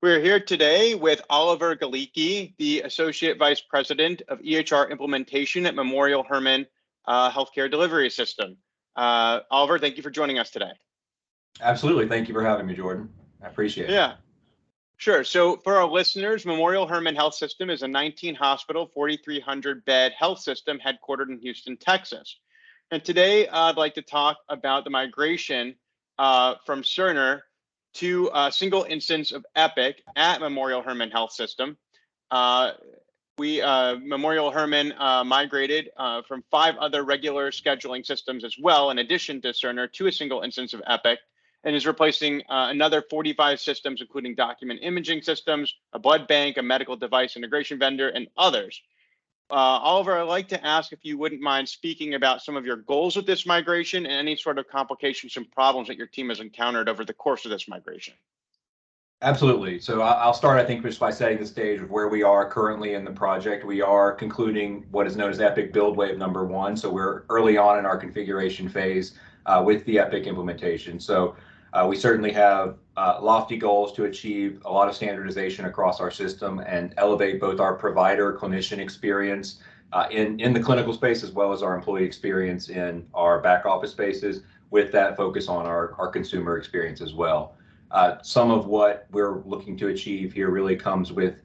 We're here today with Oliver Galicki, the Associate Vice President of EHR Implementation at Memorial Hermann Healthcare Delivery System. Oliver, thank you for joining us today. Absolutely. Thank you for having me, Jordan. I appreciate it. Yeah, sure. So for our listeners, Memorial Hermann Health System is a 19-hospital, 4,300-bed health system headquartered in Houston, Texas. And today I'd like to talk about the migration from Cerner to a single instance of Epic at Memorial Hermann Health System. Memorial Hermann migrated from 5 other regular scheduling systems as well, in addition to Cerner, to a single instance of Epic, and is replacing another 45 systems, including document imaging systems, a blood bank, a medical device integration vendor, and others. Oliver, I'd like to ask if you wouldn't mind speaking about some of your goals with this migration and any sort of complications and problems that your team has encountered over the course of this migration. Absolutely. So I'll start, I think, just by setting the stage of where we are currently in the project. We are concluding what is known as Epic Build Wave number 1. So we're early on in our configuration phase with the Epic implementation. So we certainly have lofty goals to achieve a lot of standardization across our system and elevate both our provider clinician experience in the clinical space, as well as our employee experience in our back office spaces, with that focus on our consumer experience as well. Some of what we're looking to achieve here really comes with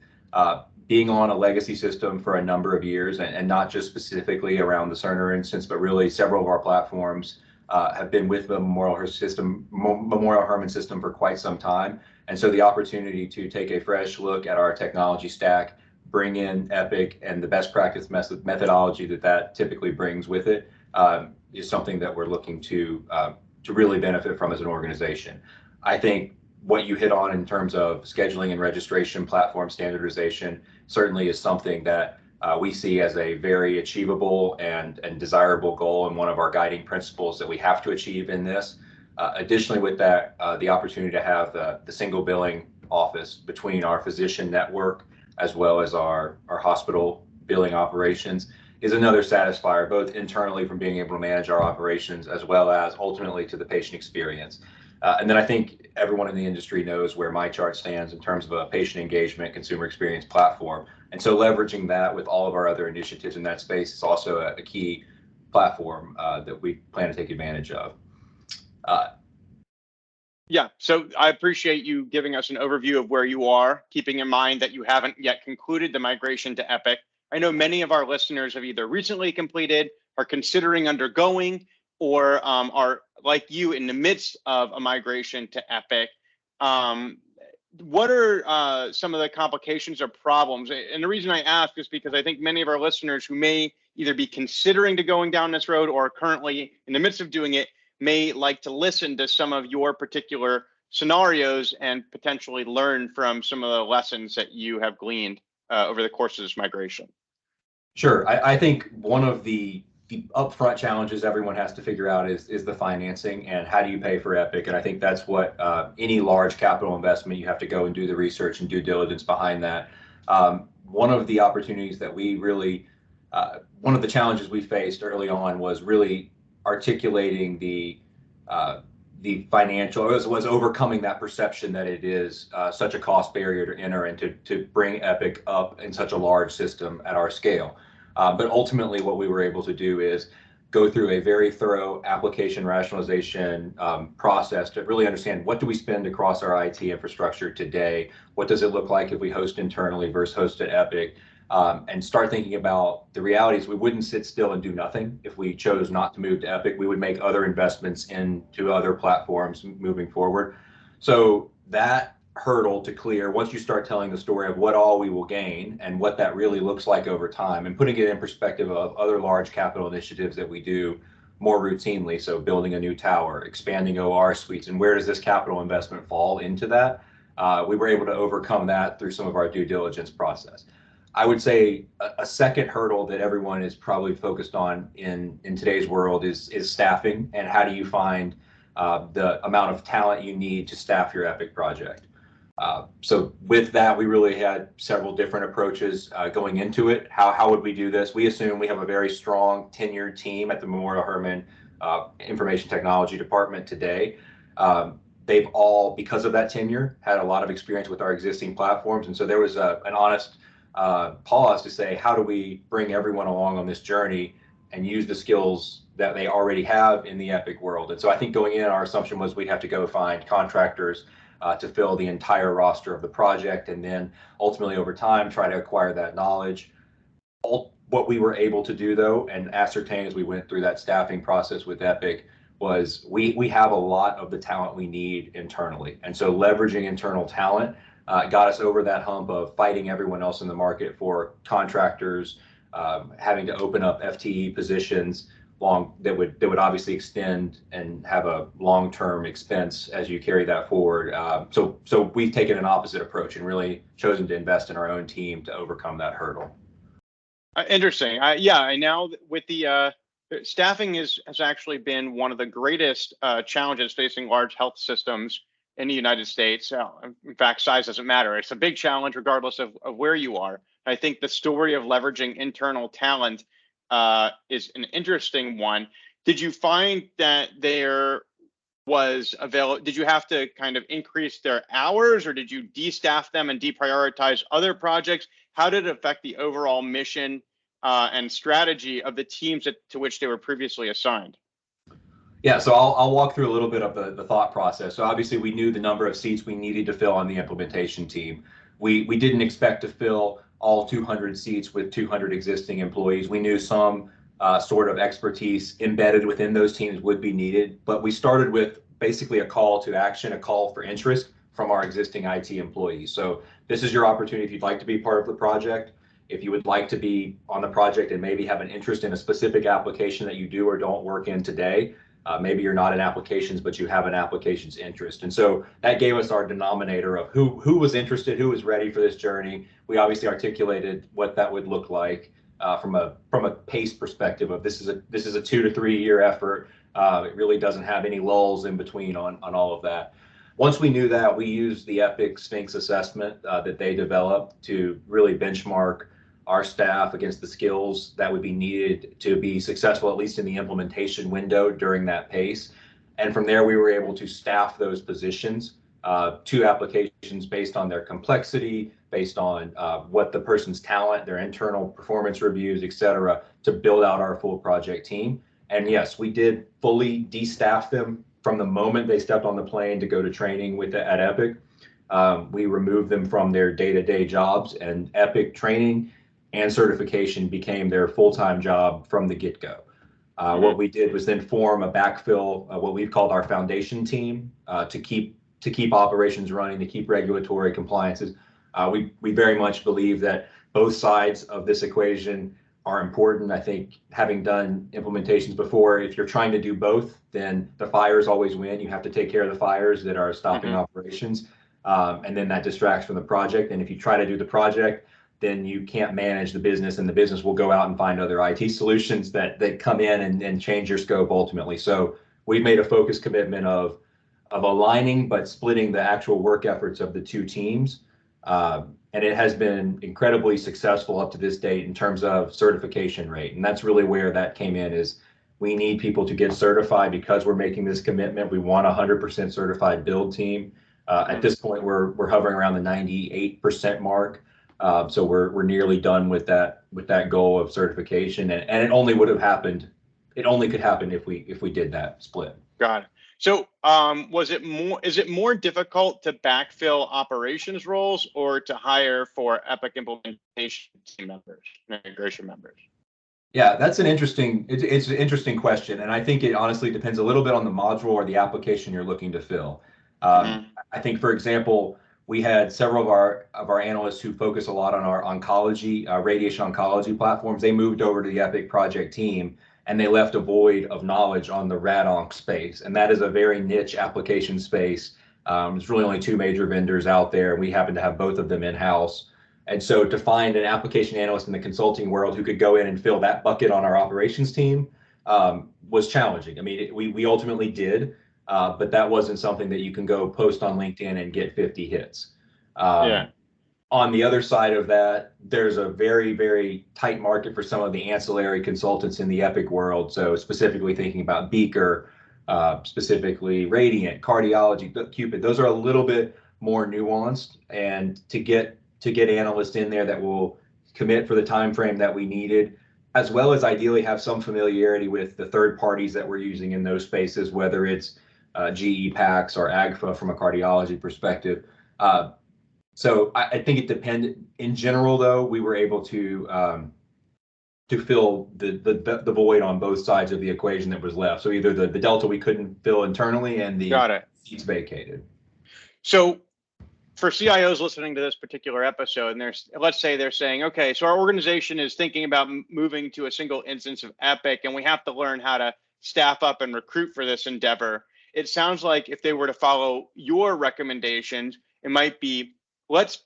being on a legacy system for a number of years, and not just specifically around the Cerner instance, but really several of our platforms have been with the Memorial Hermann system for quite some time. And so the opportunity to take a fresh look at our technology stack, bring in Epic and the best practice methodology that typically brings with it is something that we're looking to really benefit from as an organization. I think what you hit on in terms of scheduling and registration platform standardization certainly is something that we see as a very achievable and desirable goal, and one of our guiding principles that we have to achieve in this. Additionally, with that, the opportunity to have the single billing office between our physician network as well as our hospital billing operations is another satisfier, both internally from being able to manage our operations as well as ultimately to the patient experience. And then I think everyone in the industry knows where MyChart stands in terms of a patient engagement, consumer experience platform. And so leveraging that with all of our other initiatives in that space is also a key platform that we plan to take advantage of. Yeah, so I appreciate you giving us an overview of where you are, keeping in mind that you haven't yet concluded the migration to Epic. I know many of our listeners have either recently completed, are considering undergoing, or are like you in the midst of a migration to Epic. What are some of the complications or problems? And the reason I ask is because I think many of our listeners who may either be considering to going down this road or are currently in the midst of doing it may like to listen to some of your particular scenarios and potentially learn from some of the lessons that you have gleaned over the course of this migration. Sure. I think one of the upfront challenges everyone has to figure out is the financing and how do you pay for Epic. And I think that's what any large capital investment, you have to go and do the research and due diligence behind that. One of the opportunities that we really, one of the challenges we faced early on was really articulating the financial, was overcoming that perception that it is such a cost barrier to enter and to bring Epic up in such a large system at our scale. But ultimately what we were able to do is go through a very thorough application rationalization process to really understand what do we spend across our IT infrastructure today, what does it look like if we host internally versus host at Epic, and start thinking about the realities. We wouldn't sit still and do nothing. If we chose not to move to Epic, we would make other investments into other platforms moving forward. So that hurdle to clear, once you start telling the story of what all we will gain and what that really looks like over time, and putting it in perspective of other large capital initiatives that we do more routinely, so building a new tower, expanding OR suites, and where does this capital investment fall into that, we were able to overcome that through some of our due diligence process. I would say a second hurdle that everyone is probably focused on in today's world is staffing, and how do you find the amount of talent you need to staff your Epic project. So with that, we really had several different approaches going into it. How would we do this? We assume we have a very strong tenured team at the Memorial Hermann Information Technology Department today. they've all, because of that tenure, had a lot of experience with our existing platforms. And so there was an honest pause to say, how do we bring everyone along on this journey and use the skills that they already have in the Epic world? And so I think going in, our assumption was we'd have to go find contractors to fill the entire roster of the project, and then ultimately over time try to acquire that knowledge. What we were able to do, though, and ascertain as we went through that staffing process with Epic, was we have a lot of the talent we need internally. And so leveraging internal talent got us over that hump of fighting everyone else in the market for contractors, having to open up FTE positions that would obviously extend and have a long-term expense as you carry that forward. So we've taken an opposite approach and really chosen to invest in our own team to overcome that hurdle. Interesting. Yeah, I now with the staffing has actually been one of the greatest challenges facing large health systems in the United States. In fact, size doesn't matter. It's a big challenge regardless of where you are. I think the story of leveraging internal talent is an interesting one. Did you find that there was available? Did you have to kind of increase their hours, or did you destaff them and deprioritize other projects? How did it affect the overall mission and strategy of the teams to which they were previously assigned? Yeah, so I'll walk through a little bit of the thought process. So obviously we knew the number of seats we needed to fill on the implementation team. We didn't expect to fill all 200 seats with 200 existing employees. We knew some sort of expertise embedded within those teams would be needed, but we started with basically a call to action, a call for interest from our existing IT employees. So this is your opportunity if you'd like to be part of the project. If you would like to be on the project and maybe have an interest in a specific application that you do or don't work in today, maybe you're not in applications, but you have an applications interest. And so that gave us our denominator of who was interested, who was ready for this journey. We obviously articulated what that would look like from a pace perspective of this is a 2 to 3 year effort. It really doesn't have any lulls in between on all of that. Once we knew that, we used the Epic Sphinx assessment that they developed to really benchmark our staff against the skills that would be needed to be successful, at least in the implementation window during that pace. And from there, we were able to staff those positions to applications based on their complexity, based on what the person's talent, their internal performance reviews, et cetera, to build out our full project team. And yes, we did fully de-staff them from the moment they stepped on the plane to go to training at Epic. We removed them from their day-to-day jobs, and Epic training and certification became their full-time job from the get-go. What we did was then form a backfill, what we've called our foundation team, to keep operations running, to keep regulatory compliances. We very much believe that both sides of this equation are important. I think having done implementations before, if you're trying to do both, then the fires always win. You have to take care of the fires that are stopping operations, and then that distracts from the project. And if you try to do the project, then you can't manage the business, and the business will go out and find other IT solutions that come in and change your scope ultimately. So we've made a focused commitment of aligning but splitting the actual work efforts of the two teams. And it has been incredibly successful up to this date in terms of certification rate. And that's really where that came in, is we need people to get certified because we're making this commitment. We want a 100% certified build team. At this point, we're hovering around the 98% mark. So we're nearly done with that goal of certification, and it only would have happened. It only could happen if we did that split. Got it. So is it more difficult to backfill operations roles or to hire for Epic implementation team members, integration members? Yeah, that's it's an interesting question, and I think it honestly depends a little bit on the module or the application you're looking to fill. I think, for example, we had several of our analysts who focus a lot on our oncology, radiation oncology platforms. They moved over to the Epic project team, and they left a void of knowledge on the rad-onc space. And that is a very niche application space. There's really only two major vendors out there, and we happen to have both of them in-house. And so to find an application analyst in the consulting world who could go in and fill that bucket on our operations team was challenging. I mean, we ultimately did, but that wasn't something that you can go post on LinkedIn and get 50 hits. On the other side of that, there's a very, very tight market for some of the ancillary consultants in the Epic world. So specifically thinking about Beaker, specifically radiant, cardiology, Cupid. Those are a little bit more nuanced, and to get analysts in there that will commit for the time frame that we needed, as well as ideally have some familiarity with the third parties that we're using in those spaces, whether it's GE PACS or AGFA from a cardiology perspective. So I think it depended. In general, though, we were able to fill the void on both sides of the equation that was left. So either the delta we couldn't fill internally and the seats vacated. So for CIOs listening to this particular episode, and let's say they're saying, okay, so our organization is thinking about moving to a single instance of Epic, and we have to learn how to staff up and recruit for this endeavor. It sounds like if they were to follow your recommendations, it might be, let's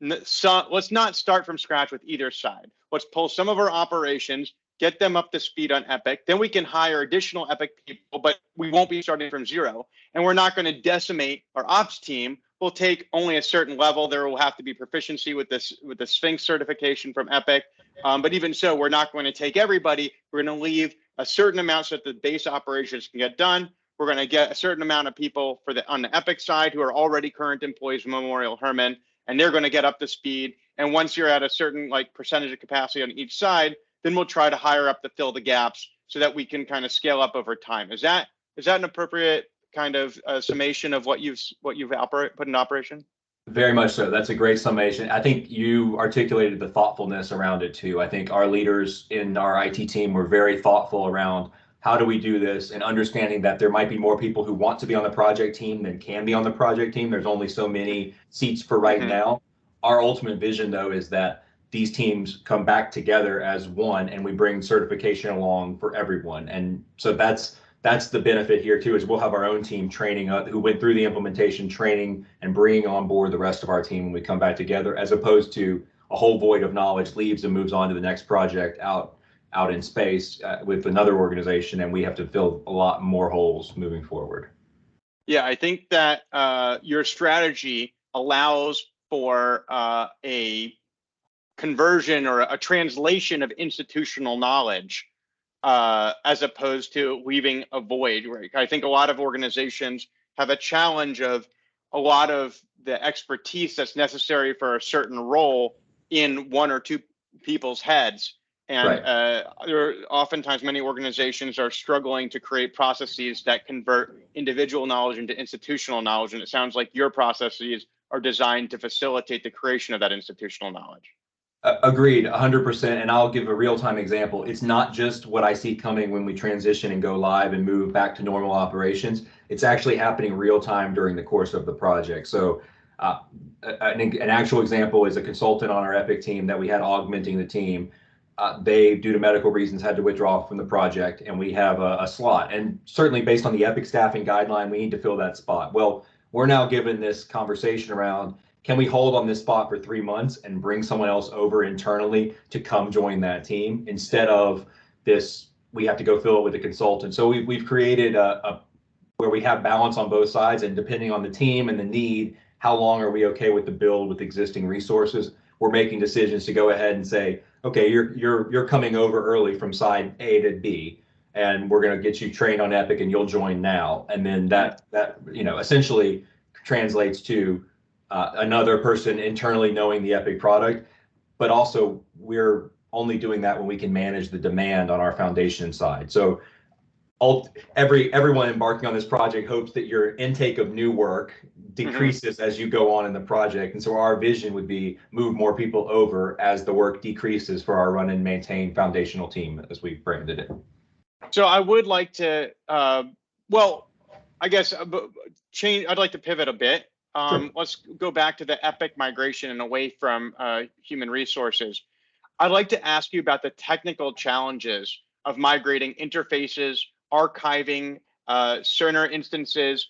not start from scratch with either side. Let's pull some of our operations, get them up to speed on Epic. Then we can hire additional Epic people, but we won't be starting from zero. And we're not going to decimate our ops team. We'll take only a certain level. There will have to be proficiency with the Sphinx certification from Epic. But even so, we're not going to take everybody. We're going to leave a certain amount so that the base operations can get done. We're going to get a certain amount of people on the Epic side who are already current employees of Memorial Hermann, and they're going to get up to speed. And once you're at a certain percentage of capacity on each side, then we'll try to hire up to fill the gaps so that we can kind of scale up over time. Is that an appropriate kind of summation of what you've put in operation? Very much so. That's a great summation. I think you articulated the thoughtfulness around it too. I think our leaders in our IT team were very thoughtful around how do we do this, and understanding that there might be more people who want to be on the project team than can be on the project team. There's only so many seats for right now. Our ultimate vision, though, is that these teams come back together as one, and we bring certification along for everyone. And so that's the benefit here too, is we'll have our own team training who went through the implementation training and bringing on board the rest of our team when we come back together, as opposed to a whole void of knowledge leaves and moves on to the next project out in space with another organization, and we have to fill a lot more holes moving forward. Yeah, I think that your strategy allows for a conversion or a translation of institutional knowledge as opposed to leaving a void. Right? I think a lot of organizations have a challenge of a lot of the expertise that's necessary for a certain role in one or two people's heads. And there are oftentimes many organizations are struggling to create processes that convert individual knowledge into institutional knowledge. And it sounds like your processes are designed to facilitate the creation of that institutional knowledge. Agreed, 100%. And I'll give a real-time example. It's not just what I see coming when we transition and go live and move back to normal operations. It's actually happening real time during the course of the project. So an actual example is a consultant on our Epic team that we had augmenting the team. They, due to medical reasons, had to withdraw from the project, and we have a slot. And certainly based on the Epic staffing guideline, we need to fill that spot. Well, we're now given this conversation around, can we hold on this spot for 3 months and bring someone else over internally to come join that team, instead of this, we have to go fill it with a consultant. So we've created a where we have balance on both sides, and depending on the team and the need, how long are we okay with the build with existing resources? We're making decisions to go ahead and say, okay, you're coming over early from side A to B, and we're going to get you trained on Epic, and you'll join now. And then that essentially translates to another person internally knowing the Epic product, but also we're only doing that when we can manage the demand on our foundation side. So everyone embarking on this project hopes that your intake of new work decreases as you go on in the project. And so our vision would be move more people over as the work decreases for our run and maintain foundational team, as we branded it. So I would like to, well, I guess change. I'd like to pivot a bit. Sure. Let's go back to the Epic migration and away from human resources. I'd like to ask you about the technical challenges of migrating interfaces, archiving Cerner instances.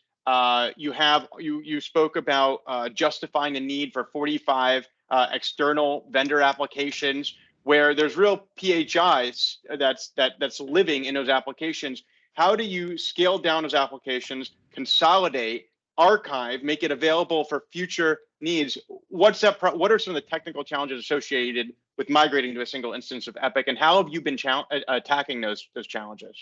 You spoke about justifying the need for 45 external vendor applications where there's real PHIs that's living in those applications. How do you scale down those applications, consolidate, archive, make it available for future needs? What are some of the technical challenges associated with migrating to a single instance of Epic, and how have you been attacking those challenges?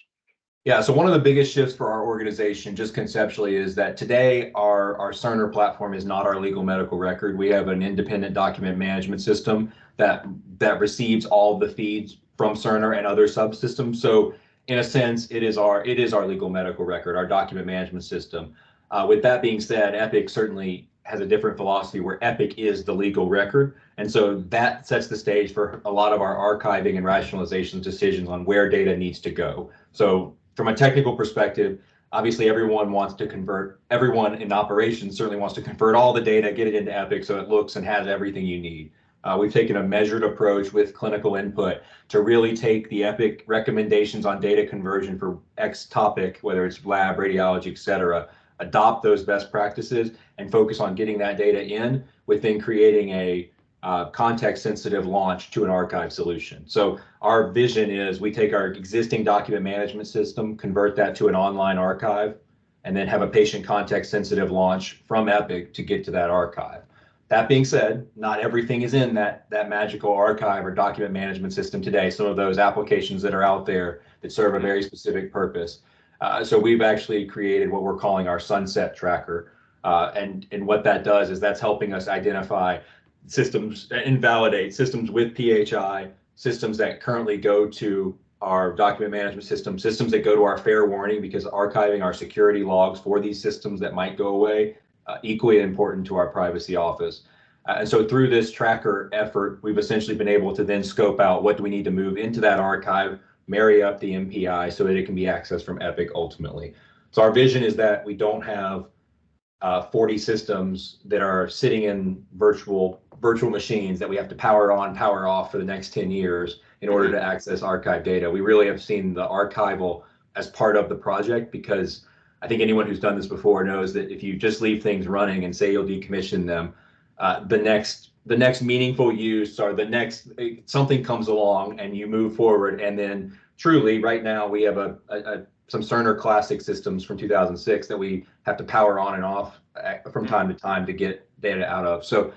Yeah, so one of the biggest shifts for our organization, just conceptually, is that today our Cerner platform is not our legal medical record. We have an independent document management system that receives all of the feeds from Cerner and other subsystems. So in a sense, it is our legal medical record, our document management system. With that being said, Epic certainly has a different philosophy where Epic is the legal record. And so that sets the stage for a lot of our archiving and rationalization decisions on where data needs to go. So from a technical perspective, obviously everyone in operations certainly wants to convert all the data, get it into Epic so it looks and has everything you need. We've taken a measured approach with clinical input to really take the Epic recommendations on data conversion for X topic, whether it's lab, radiology, et cetera, adopt those best practices and focus on getting that data in within creating a context-sensitive launch to an archive solution. So our vision is we take our existing document management system, convert that to an online archive, and then have a patient context-sensitive launch from Epic to get to that archive. That being said, not everything is in that magical archive or document management system today. Some of those applications that are out there that serve a very specific purpose. So we've actually created what we're calling our sunset tracker. And what that does is that's helping us identify systems and validate systems with PHI, systems that currently go to our document management system, systems that go to our fair warning, because archiving our security logs for these systems that might go away, equally important to our privacy office. And so through this tracker effort, we've essentially been able to then scope out what do we need to move into that archive, marry up the MPI so that it can be accessed from Epic ultimately. So our vision is that we don't have 40 systems that are sitting in virtual machines that we have to power on, power off for the next 10 years in order to access archive data. We really have seen the archival as part of the project, because I think anyone who's done this before knows that if you just leave things running and say you'll decommission them, the next meaningful use or the next something comes along and you move forward. And then truly right now we have some Cerner classic systems from 2006 that we have to power on and off from time to time to get data out of. So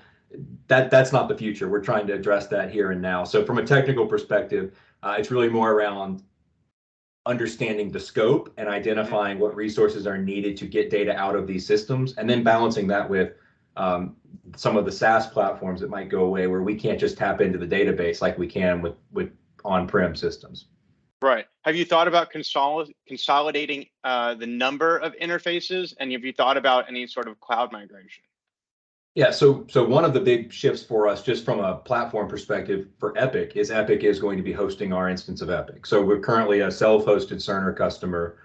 that's not the future. We're trying to address that here and now. So from a technical perspective, it's really more around understanding the scope and identifying what resources are needed to get data out of these systems, and then balancing that with some of the SaaS platforms that might go away where we can't just tap into the database like we can with on-prem systems. Right. Have you thought about consolidating the number of interfaces, and have you thought about any sort of cloud migration? Yeah, so one of the big shifts for us, just from a platform perspective for Epic is going to be hosting our instance of Epic. So we're currently a self-hosted Cerner customer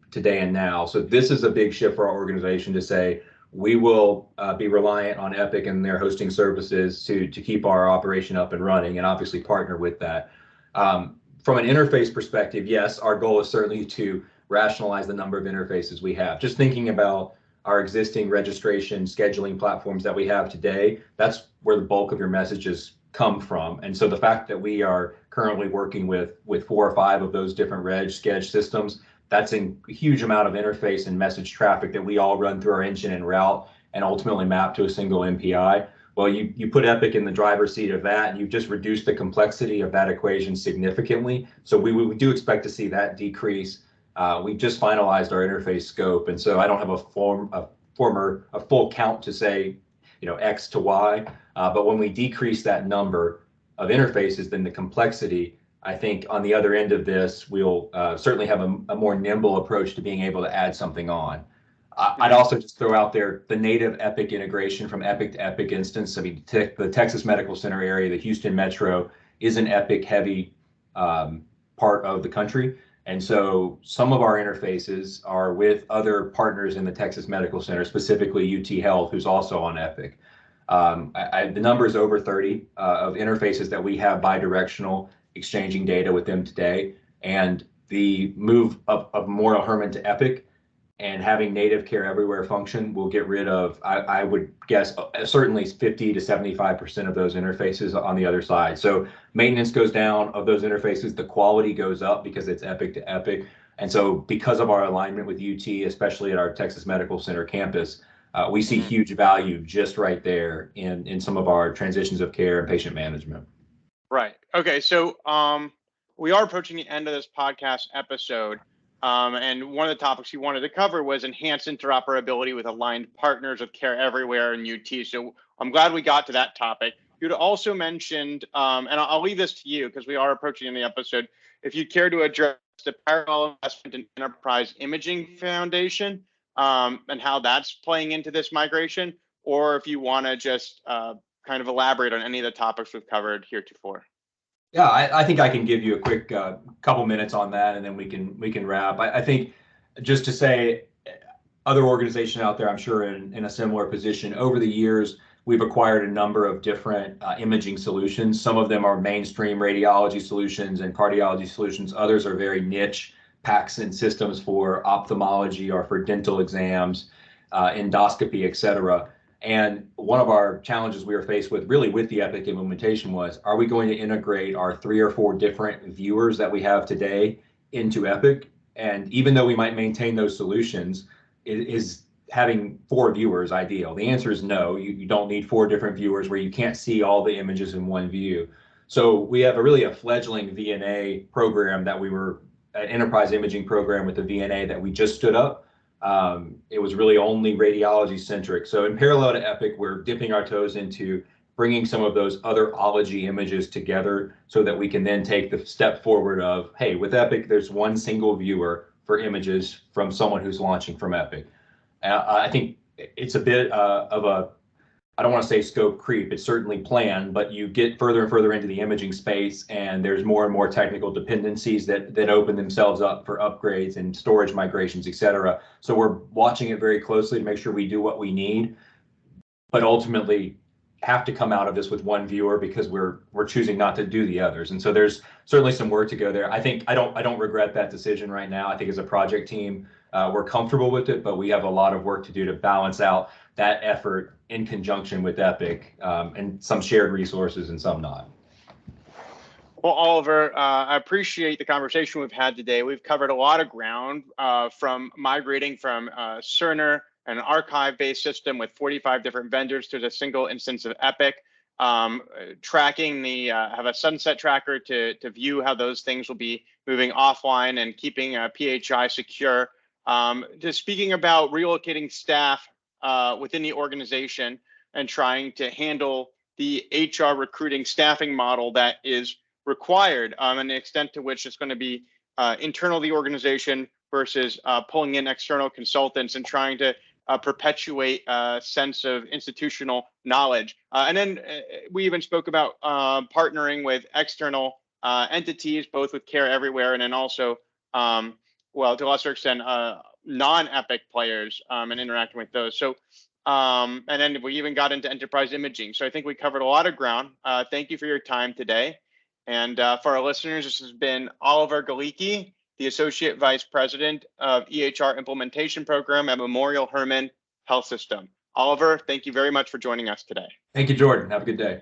today and now. So this is a big shift for our organization to say we will be reliant on Epic and their hosting services to keep our operation up and running, and obviously partner with that. From an interface perspective, yes, our goal is certainly to rationalize the number of interfaces we have. Just thinking about our existing registration scheduling platforms that we have today, that's where the bulk of your messages come from. And so the fact that we are currently working with 4 or 5 of those different reg schedule systems, that's a huge amount of interface and message traffic that we all run through our engine and route and ultimately map to a single MPI. Well, you put Epic in the driver's seat of that, and you've just reduced the complexity of that equation significantly. So we do expect to see that decrease. We just finalized our interface scope, and so I don't have a full count to say, X to Y. But when we decrease that number of interfaces, then the complexity, I think on the other end of this, we'll certainly have a more nimble approach to being able to add something on. I'd also just throw out there the native Epic integration from Epic to Epic instance. I mean, the Texas Medical Center area, the Houston Metro, is an Epic heavy part of the country. And so some of our interfaces are with other partners in the Texas Medical Center, specifically UT Health, who's also on Epic. The number is over 30 of interfaces that we have bidirectional exchanging data with them today. And the move of Memorial Hermann to Epic and having native care everywhere function will get rid of, I would guess, certainly 50 to 75% of those interfaces on the other side. So maintenance goes down of those interfaces, the quality goes up because it's Epic to Epic. And so because of our alignment with UT, especially at our Texas Medical Center campus, we see huge value just right there in some of our transitions of care and patient management. Right. Okay. So we are approaching the end of this podcast episode. And one of the topics you wanted to cover was enhanced interoperability with aligned partners of Care Everywhere and UT. So I'm glad we got to that topic. You'd also mentioned, and I'll leave this to you because we are approaching the episode, if you care to address the parallel investment in Enterprise Imaging Foundation and how that's playing into this migration, or if you want to just kind of elaborate on any of the topics we've covered heretofore. Yeah, I think I can give you a quick couple minutes on that, and then we can wrap. I think just to say, other organizations out there, I'm sure in a similar position, over the years, we've acquired a number of different imaging solutions. Some of them are mainstream radiology solutions and cardiology solutions. Others are very niche packs and systems for ophthalmology or for dental exams, endoscopy, et cetera. And one of our challenges we were faced with really with the Epic implementation was, are we going to integrate our 3 or 4 different viewers that we have today into Epic? And even though we might maintain those solutions, is having 4 viewers ideal? The answer is no. You don't need 4 different viewers where you can't see all the images in one view. So we have really a fledgling VNA program that we were, an enterprise imaging program with the VNA that we just stood up. It was really only radiology centric. So in parallel to Epic, we're dipping our toes into bringing some of those other ology images together so that we can then take the step forward of, hey, with Epic, there's one single viewer for images from someone who's launching from Epic. I think it's a bit of a, I don't want to say scope creep, it's certainly planned, but you get further and further into the imaging space and there's more and more technical dependencies that open themselves up for upgrades and storage migrations, et cetera. So we're watching it very closely to make sure we do what we need, but ultimately have to come out of this with one viewer because we're choosing not to do the others. And so there's certainly some work to go there. I think I don't regret that decision right now. I think as a project team, we're comfortable with it, but we have a lot of work to do to balance out that effort in conjunction with Epic and some shared resources and some not. Well, Oliver, I appreciate the conversation we've had today. We've covered a lot of ground from migrating from Cerner, an archive-based system with 45 different vendors, to a single instance of Epic, tracking the, have a sunset tracker to view how those things will be moving offline and keeping PHI secure. Just speaking about relocating staff within the organization and trying to handle the HR recruiting staffing model that is required and the extent to which it's going to be internal to the organization versus pulling in external consultants and trying to perpetuate a sense of institutional knowledge. And then we even spoke about partnering with external entities, both with Care Everywhere and then also, well, to a lesser extent, non-Epic players and interacting with those. So, and then we even got into enterprise imaging. So I think we covered a lot of ground. Thank you for your time today. And for our listeners, this has been Oliver Galicki, the Associate Vice President of EHR Implementation Program at Memorial Hermann Health System. Oliver, thank you very much for joining us today. Thank you, Jordan. Have a good day.